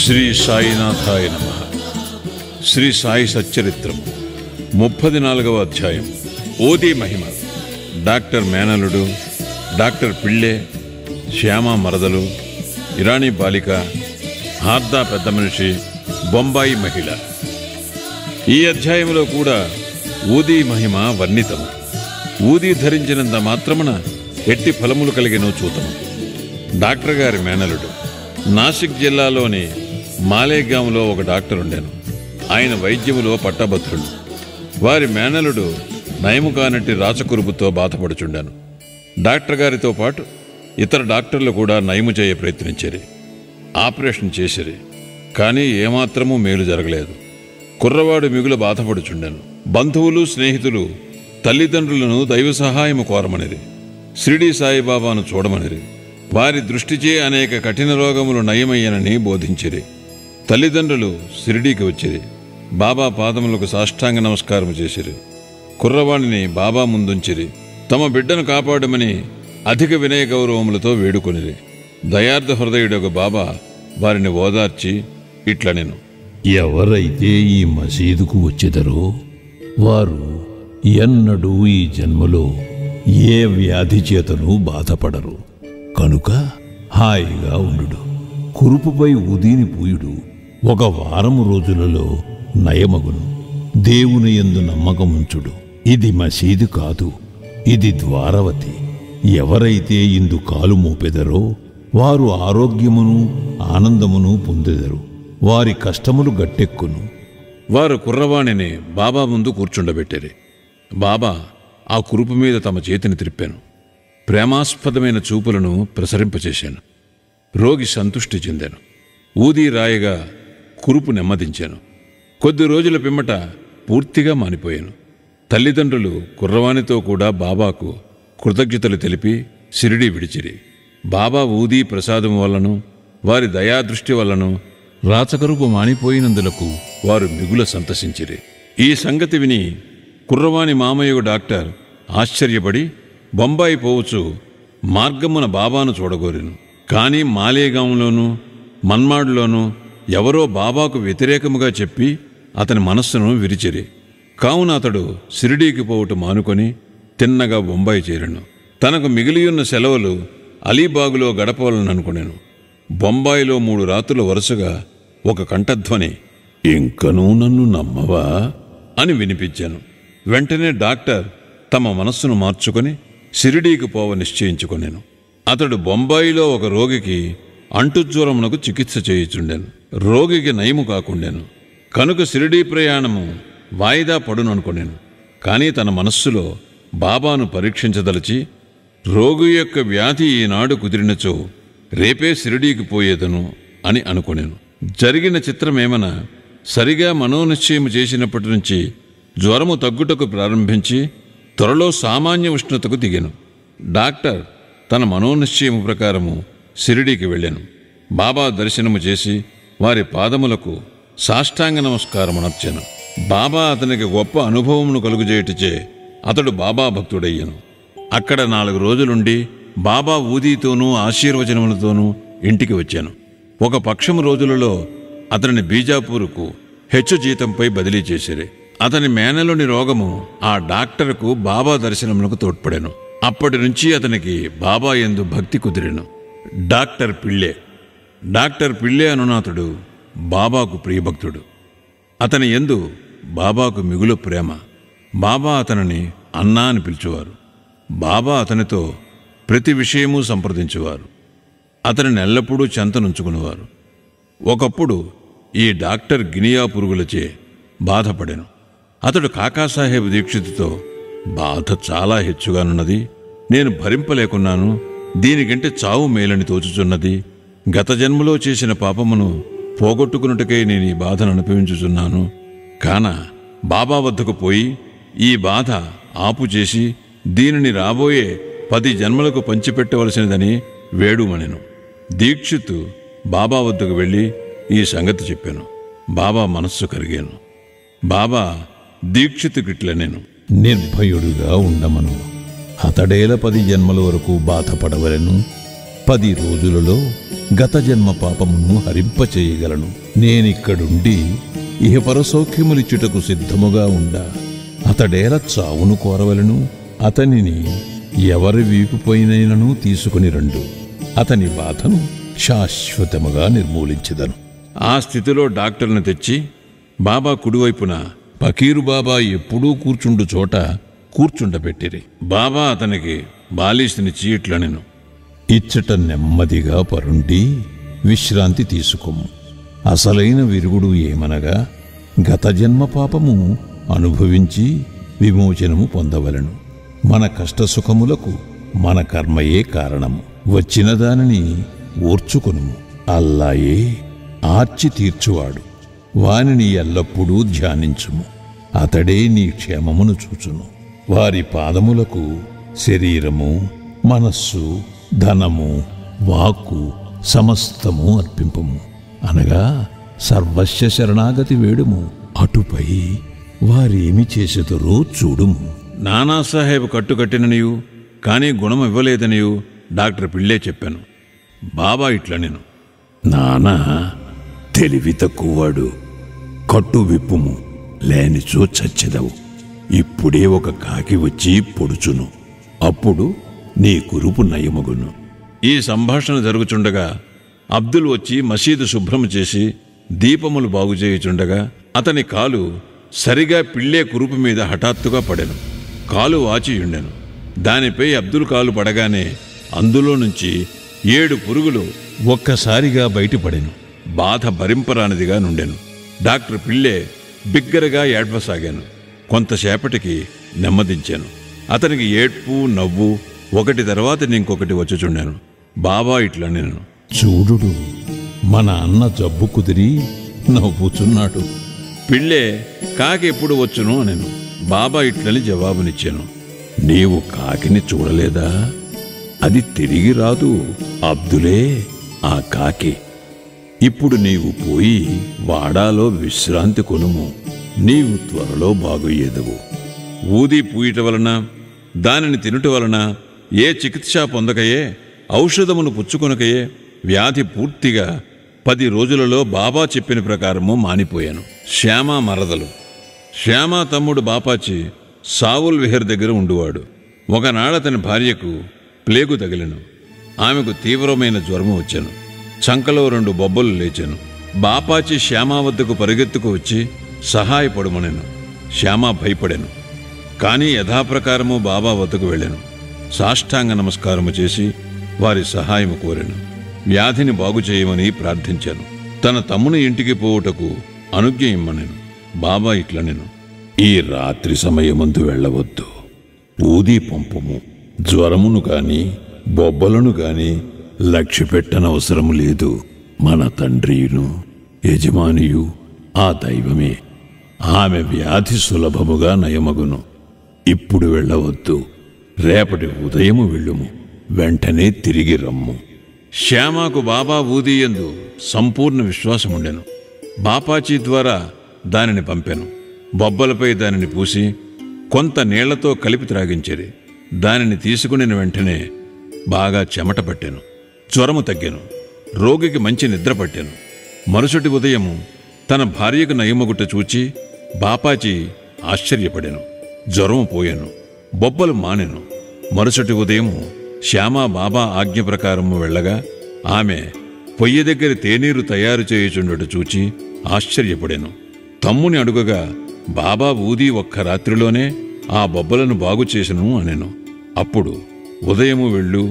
శ్రీ సాయినాథాయ నమః. శ్రీ సాయి సచ్చరిత్రం 34వ అధ్యాయం. ఓది మహిమ. డాక్టర్ మేనలుడు, డాక్టర్ పిళ్ళే, శ్యామ మరదలు, ఇరానీ బాలిక, హార్దా పెద్ద మనిషి, బొంబాయి మహిళ. ఈ అధ్యాయంలో కూడా ఊదీ మహిమ వర్ణితము. ఊదీ ధరించినంత మాత్రమున ఎట్టి ఫలములు కలిగినో చూతము. డాక్టర్ గారి మేనలుడు. నాసిక్ జిల్లాలోని మాలేగాంలో ఒక డాక్టర్ ఉండెను. ఆయన వైద్యములో పట్టభద్రుడు. వారి మేనలుడు నయము కానట్టి రాచకురుపుతో బాధపడుచుండాను. డాక్టర్ గారితో పాటు ఇతర డాక్టర్లు కూడా నయము చేయ ప్రయత్నించారు. ఆపరేషన్ చేసిరి. కానీ ఏమాత్రమూ మేలు జరగలేదు. కుర్రవాడు మిగులు బాధపడుచుండాను. బంధువులు, స్నేహితులు తల్లిదండ్రులను దైవ సహాయము కోరమనిరి. షిరిడీ సాయిబాబాను చూడమనిరి. వారి దృష్టిచే అనేక కఠిన రోగములు నయమయ్యనని బోధించిరి. తల్లిదండ్రులు షిరిడీకి వచ్చిరి. బాబా పాదములకు సాష్టాంగ నమస్కారం చేసిరి. కుర్రవాణిని బాబా ముందుంచిరి. తమ బిడ్డను కాపాడమని అధిక వినయ గౌరవములతో వేడుకొనిరి. దయార్థ హృదయుడొక బాబా వారిని ఓదార్చి ఇట్లనెను. ఎవరైతే ఈ మసీదుకు వచ్చెదరో వారు ఎన్నడూ ఈ జన్మలో ఏ వ్యాధి చేతను బాధపడరు. కనుక హాయిగా ఉండు. కురుపుపై ఉదీని పూయుడు 1 వారము రోజులలో నయమగును. దేవుని యందు నమ్మకముంచుడు. ఇది మసీదు కాదు, ఇది ద్వారవతి. ఎవరైతే ఇందు కాలు మోపెదరో వారు ఆరోగ్యమును ఆనందమును పొందెదరు. వారి కష్టములు గట్టెక్కును. వారు కుర్రవాణిని బాబా ముందు కూర్చుండబెట్టారు. బాబా ఆ కురుపు మీద తమ చేతిని త్రిప్పాను. ప్రేమాస్పదమైన చూపులను ప్రసరింపచేశాను. రోగి సంతుష్టి చెందాను. ఊదీ రాయగా కురుపు నెమ్మదించాను. కొద్ది రోజుల పిమ్మట పూర్తిగా మానిపోయాను. తల్లిదండ్రులు కుర్రవాణితో కూడా బాబాకు కృతజ్ఞతలు తెలిపి షిరిడీ విడిచిరి. బాబా ఊదీ ప్రసాదం వల్లను వారి దయాదృష్టి వల్లను రాచకరుపు మానిపోయినందులకు వారు మిగుల సంతసించిరి. ఈ సంగతి విని కుర్రవాణి మామయ్య డాక్టర్ ఆశ్చర్యపడి బొంబాయి పోవచ్చు మార్గమున బాబాను చూడగోరెను. కానీ మాలేగాంలోనూ మన్మాడ్లోనూ ఎవరో బాబాకు వ్యతిరేకముగా చెప్పి అతని మనస్సును విరిచిరి. కావున అతడు షిరిడీకి పోవుట మానుకొని తిన్నగా బొంబాయి చేరెను. తనకు మిగిలియున్న సెలవులు అలీబాగులో గడపవాలననుకునేను. బొంబాయిలో 3 రాత్రులు వరుసగా ఒక కంఠధ్వని, ఇంకనూ నన్ను నమ్మవా అని వినిపించాను. వెంటనే డాక్టర్ తమ మనస్సును మార్చుకొని షిరిడీకి పోవ నిశ్చయించుకొనెను. అతడు బొంబాయిలో ఒక రోగికి అంటుజ్వరమునకు చికిత్స చేయుచుండెను. రోగికి నయము కాకుండెను. కనుక షిరిడీ ప్రయాణము వాయిదా పడుననుకొనెను. కానీ తన మనస్సులో బాబాను పరీక్షించదలిచి రోగి యొక్క వ్యాధి ఈనాడు కుదిరినచో రేపే షిరిడీకి పోయేదను అని అనుకొనెను. జరిగిన చిత్రమేమన సరిగా మనోనిశ్చయము చేసినప్పటి నుంచి జ్వరము తగ్గుటకు ప్రారంభించి త్వరలో సామాన్య ఉష్ణతకు దిగెను. డాక్టర్ తన మనోనిశ్చయము ప్రకారము షిరిడీకి వెళ్ళాను. బాబా దర్శనము చేసి వారి పాదములకు సాష్టాంగ నమస్కారమునర్చాను. బాబా అతనికి గొప్ప అనుభవమును కలుగుజేయటచే అతడు బాబా భక్తుడయ్యను. అక్కడ 4 రోజులుండి బాబా ఊదీతోనూ ఆశీర్వచనములతోనూ ఇంటికి వచ్చాను. ఒక పక్షము రోజులలో అతనిని బీజాపూరుకు హెచ్చు జీతంపై బదిలీ చేసిరి. అతని మేనలోని రోగము ఆ డాక్టర్కు బాబా దర్శనములకు తోడ్పడెను. అప్పటి నుంచి అతనికి బాబా యందు భక్తి కుదిరెను. డాక్టర్ పిళ్ళే. డాక్టర్ పిళ్ళే అనునాథుడు బాబాకు ప్రియభక్తుడు. అతని యందు బాబాకు మిగులు ప్రేమ. బాబా అతనిని అన్నా అని పిలిచేవారు. బాబా అతనితో ప్రతి విషయమూ సంప్రదించేవారు. అతనిని ఎల్లప్పుడూ చెంతనుంచుకునేవారు. ఒకప్పుడు ఈ డాక్టర్ గినియా పురుగులచే బాధపడెను. అతడు కాకాసాహెబ్ దీక్షితుతో బాధ చాలా హెచ్చుగానున్నది. నేను భరింపలేకున్నాను. దీనికంటే చావు మేలని తోచుచున్నది. గత జన్మలో చేసిన పాపమును పోగొట్టుకున్నట్టుకై నేను ఈ బాధను అనుభవించుచున్నాను. కాన బాబా వద్దకు పోయి ఈ బాధ ఆపు చేసి దీనిని రాబోయే 10 జన్మలకు పంచిపెట్టవలసినదని వేడుమనెను. దీక్షితు బాబా వద్దకు వెళ్ళి ఈ సంగతి చెప్పాను. బాబా మనస్సు కరిగాను. బాబా దీక్షితుకిట్లనెను. నిర్భయుడుగా ఉండమను. అతడేల 10 జన్మల వరకు బాధపడవలను. 10 రోజులలో గత జన్మ పాపమును హరింపచేయగలను. నేనిక్కడుండి ఇహపర సౌఖ్యములిచ్చుటకు సిద్ధముగా ఉండా అతడేల చావును కోరవలను. అతనిని ఎవరి వీపుపైనైనను తీసుకుని రండు. అతని బాధను శాశ్వతముగా నిర్మూలించెదను. ఆ స్థితిలో డాక్టర్ను తెచ్చి బాబా కుడివైపున పకీరు బాబా ఎప్పుడూ కూర్చుండు చోట కూర్చుండబెట్టిరి. బాబా అతనికి బాలీసునిచ్చి ఇట్లనెను, ఇచ్చట నెమ్మదిగా పరుండి విశ్రాంతి తీసుకొమ్ము. అసలైన విరుగుడు ఏమనగా గత జన్మ పాపము అనుభవించి విమోచనము పొందవలను. మన కష్టసుఖములకు మన కర్మయే కారణము. వచ్చిన దానిని ఓర్చుకొనుము. అల్లాయే ఆర్చి తీర్చువాడు. వానిని ఎల్లప్పుడూ ధ్యానించుము. అతడే నీ క్షేమమును చూచును. వారి పాదములకు శరీరము, మనస్సు, ధనము, వాక్కు సమస్తము అర్పింపము. అనగా సర్వస్య శరణాగతి వేడుము. అటుపై వారేమి చేసేదరో చూడుము. నానాసాహెబ్ కట్టుకట్టిననియు కానీ గుణం ఇవ్వలేదనియు డాక్టర్ పిళ్ళే చెప్పాను. బాబా ఇట్లనెను, నానా తెలివి తక్కువవాడు. కట్టు విప్పుము, లేనిచో చచ్చెదవు. ఇప్పుడే ఒక కాకి వచ్చి పొడుచును. అప్పుడు నీ కురుపు నయమగును. ఈ సంభాషణ జరుగుచుండగా అబ్దుల్ వచ్చి మసీదు శుభ్రం చేసి దీపములు బాగుచేయుచుండగా అతని కాలు సరిగా పిళ్ళే కురుపు మీద హఠాత్తుగా పడెను. కాలు వాచియుండెను. దానిపై అబ్దుల్ కాలు పడగానే అందులో నుంచి 7 పురుగులు ఒక్కసారిగా బయటపడెను. బాధ భరింపరానిదిగా నుండెను. డాక్టర్ పిళ్ళే బిగ్గరగా ఏడ్వసాగాను. కొంతసేపటికి నెమ్మదించాను. అతనికి ఏడ్పు నవ్వు ఒకటి తర్వాత ఇంకొకటి వచ్చుచుండాను. బాబా ఇట్లా నేను, చూడుడు, మన అన్న జబ్బు కుదిరి నవ్వుచున్నాడు. పిళ్ళే కాకి ఎప్పుడు వచ్చును నేను బాబా ఇట్లని జవాబునిచ్చాను. నీవు కాకిని చూడలేదా? అది తిరిగి రాదు. అబ్దులే ఆ కాకి. ఇప్పుడు నీవు పోయి వాడాలో విశ్రాంతి కొనుము. నీవు త్వరలో బాగయ్యేదవు. ఊది పూయట వలన దానిని తినుట వలన ఏ చికిత్స పొందకయే ఔషధమును పుచ్చుకొనకయే వ్యాధి పూర్తిగా 10 రోజులలో బాబా చెప్పిన ప్రకారము మానిపోయాను. శ్యామ మరదలు. శ్యామ తమ్ముడు బాపాచి సావుల్ విహర్ దగ్గర ఉండువాడు. ఒకనాడు అతని భార్యకు ప్లేగు తగిలెను. ఆమెకు తీవ్రమైన జ్వరము వచ్చాను. చంకలో 2 బొబ్బలు లేచాను. బాపాచి శ్యామ వద్దకు పరిగెత్తుకు వచ్చి సహాయపడుమనెను. శ్యామ భయపడెను. కానీ యథాప్రకారము బాబా వద్దకు వెళ్ళాను. సాష్టాంగ నమస్కారము చేసి వారి సహాయము కోరెను. వ్యాధిని బాగు చేయమని ప్రార్థించాను. తన తమ్ముని ఇంటికి పోవుటకు అనుజ్ఞ ఇమ్మనెను. బాబా ఇట్లనెను, ఈ రాత్రి సమయమందు వెళ్ళవద్దు. ఊది పంపము. జ్వరమును గాని బొబ్బలను గాని లక్ష్య పెట్టనవసరం లేదు. మన తండ్రియును యజమానియు ఆ దైవమే. ఆమె వ్యాధి సులభముగా నయమగును. ఇప్పుడు వెళ్ళవద్దు. రేపటి ఉదయము వెళ్ళుము. వెంటనే తిరిగి రమ్ము. శ్యామకు బాబా ఊదియందు సంపూర్ణ విశ్వాసముండెను. బాపాచి ద్వారా దానిని పంపాను. బొబ్బలపై దానిని పూసి కొంత నీళ్లతో కలిపి త్రాగించేది. దానిని తీసుకుని వెంటనే బాగా చెమట పట్టాను. జ్వరము తగ్గాను. రోగికి మంచి నిద్ర పట్టాను. మరుసటి ఉదయము తన భార్యకు నయమగుట చూచి బాపాచి ఆశ్చర్యపడాను. జ్వరము పోయాను. బొబ్బలు మానెను. మరుసటి ఉదయము శ్యామ బాబా ఆజ్ఞ ప్రకారము వెళ్ళగా ఆమె పొయ్యి దగ్గర తేనీరు తయారు చేయుచుండట చూచి ఆశ్చర్యపడాను. తమ్ముని అడుగగా బాబా ఊది ఒక్క రాత్రిలోనే ఆ బొబ్బలను బాగు చేసెను అనెను. అప్పుడు ఉదయము వెళ్ళు,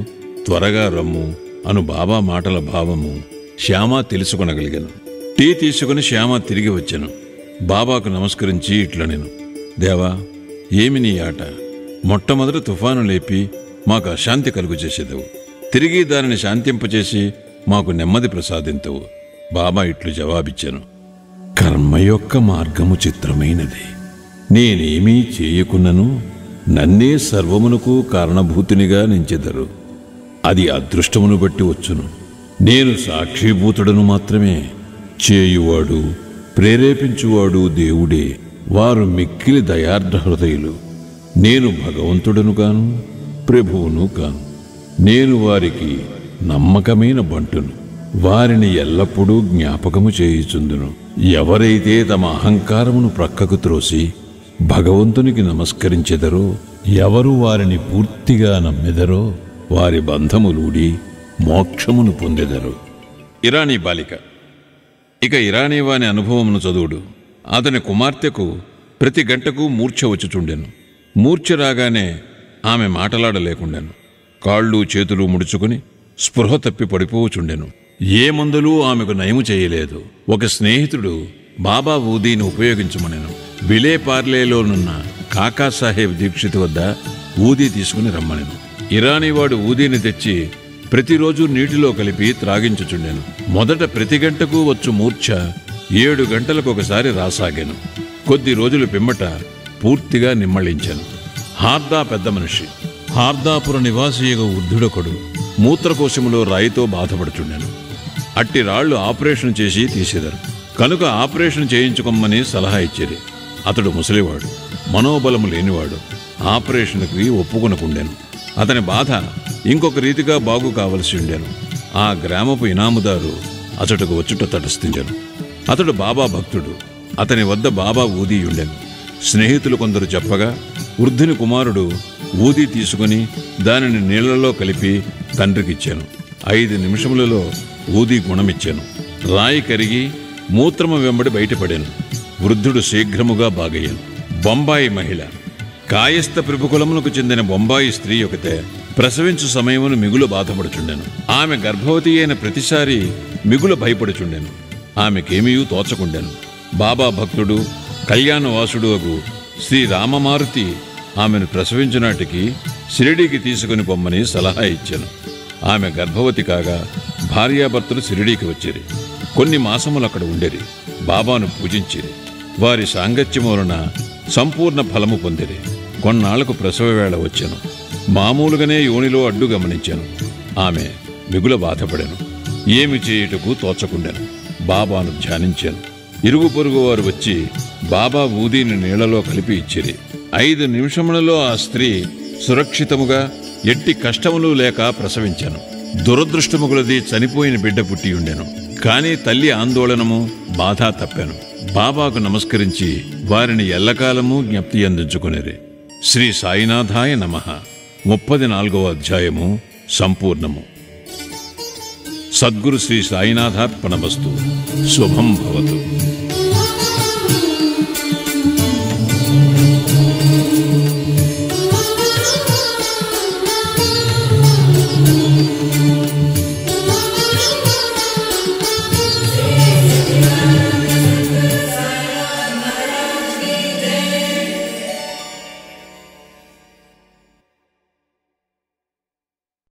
త్వరగా రమ్ము అను బాబా మాటల భావము శ్యామ తెలుసుకొనగలిగాను. టీ తీసుకుని శ్యామ తిరిగి వచ్చాను. బాబాకు నమస్కరించి ఇట్లనెను, దేవా, ఏమి నీ ఆట? మొట్టమొదట తుఫాను లేపి మాకు అశాంతి కలుగు చేసేదవు. తిరిగి దానిని శాంతింపచేసి మాకు నెమ్మది ప్రసాదింతవు. బాబా ఇట్లు జవాబిచ్చాను, కర్మ యొక్క మార్గము చిత్రమైనది. నేనేమీ చేయకున్నను నన్నే సర్వమునకు కారణభూతునిగా నించెదరు. అది అదృష్టమును బట్టి వచ్చును. నేను సాక్షిభూతుడను మాత్రమే. చేయువాడు ప్రేరేపించువాడు దేవుడే. వారు మిక్కిలి దయార్ద్ర హృదయులు. నేను భగవంతుడను కాను, ప్రభువును కాను. నేను వారికి నమ్మకమైన బంటును. వారిని ఎల్లప్పుడూ జ్ఞాపకము చేయుచుందును. ఎవరైతే తమ అహంకారమును ప్రక్కకు త్రోసి భగవంతునికి నమస్కరించెదరో, ఎవరు వారిని పూర్తిగా నమ్మెదరో, వారి బంధములూడి మోక్షమును పొందెదరు. ఇరానీ బాలిక. ఇక ఇరానీ వాని అనుభవమును చదువుడు. అతని కుమార్తెకు ప్రతి గంటకు మూర్ఛ వచ్చుచుండెను. మూర్ఛ రాగానే ఆమె మాటలాడలేకుండెను. కాళ్ళు చేతులు ముడుచుకుని స్పృహ తప్పి పడిపోవచుండెను. ఏ మందులు ఆమెకు నయము చేయలేదు. ఒక స్నేహితుడు బాబా ఊదీని ఉపయోగించమనెను. విలేపార్లేలోనున్న కాకాసాహెబ్ దీక్షిత్ వద్ద ఊదీ తీసుకుని రమ్మనెను. ఇరానీవాడు ఊదీని తెచ్చి ప్రతిరోజు నీటిలో కలిపి త్రాగించుచుండెను. మొదట ప్రతి గంటకు వచ్చు మూర్ఛ 7 గంటలకొకసారి రాసాగాను. కొద్ది రోజులు పిమ్మట పూర్తిగా నిమ్మళించాను. హార్దా పెద్ద మనిషి. హార్దాపుర నివాసియగ వృద్ధుడొకడు మూత్రకోశములో రాయితో బాధపడుచుండెను. అట్టి రాళ్లు ఆపరేషన్ చేసి తీసేదరు. కనుక ఆపరేషన్ చేయించుకోమని సలహా ఇచ్చేది. అతడు ముసలివాడు, మనోబలము లేనివాడు. ఆపరేషన్కి ఒప్పుకొనకుండెను. అతని బాధ ఇంకొక రీతిగా బాగు కావలసి ఉండెను. ఆ గ్రామపు ఇనాముదారు అతడుకు వచ్చుట తటస్థించెను. అతడు బాబా భక్తుడు. అతని వద్ద బాబా ఊదీ ఉండెను. స్నేహితులు కొందరు చెప్పగా వృద్ధుని కుమారుడు ఊదీ తీసుకుని దానిని నీళ్లలో కలిపి తండ్రికిచ్చాను. 5 నిమిషములలో ఊదీ గుణమిచ్చాను. రాయి కరిగి మూత్రము వెంబడి బయటపడాను. వృద్ధుడు శీఘ్రముగా బాగయ్యాను. బొంబాయి మహిళ. కాయస్థ ప్రభుకులమునకు చెందిన బొంబాయి స్త్రీ ఒకతే ప్రసవించు సమయమును మిగులు బాధపడుచుండెను. ఆమె గర్భవతి అయిన ప్రతిసారి మిగులు భయపడుచుండెను. ఆమెకేమీ తోచకుండెను. బాబా భక్తుడు కళ్యాణవాసుడు అగు శ్రీ రామమారుతి ఆమెను ప్రసవించునాటికి షిరిడీకి తీసుకుని పొమ్మని సలహా ఇచ్చాను. ఆమె గర్భవతి కాగా భార్యాభర్తలు షిరిడీకి వచ్చిరి. కొన్ని మాసములు అక్కడ ఉండేరి. బాబాను పూజించిరి. వారి సాంగత్యము వలన సంపూర్ణ ఫలము పొందిరి. కొన్నాళ్లకు ప్రసవ వేళ వచ్చాను. మామూలుగానే యోనిలో అడ్డు గమనించాను. ఆమె మిగుల బాధపడాను. ఏమి చేయుటకు తోచకుండాను. బాబాను ధ్యానించాను. ఇరుగు పొరుగు వారు వచ్చి బాబా ఊదీని నీళ్లలో కలిపి ఇచ్చిరి. 5 నిమిషములలో ఆ స్త్రీ సురక్షితముగా ఎట్టి కష్టములు లేక ప్రసవించాను. దురదృష్టముగులది చనిపోయిన బిడ్డ పుట్టి ఉండెను. కాని తల్లి ఆందోళనము బాధ తప్పాను. బాబాకు నమస్కరించి వారిని ఎల్లకాలము జ్ఞప్తి అందించుకునేది. శ్రీ సాయినాథాయ నమః. 34వ అధ్యాయము సంపూర్ణము. సద్గురు శ్రీ సాయినాథార్పణమస్తు. శుభం భవతు.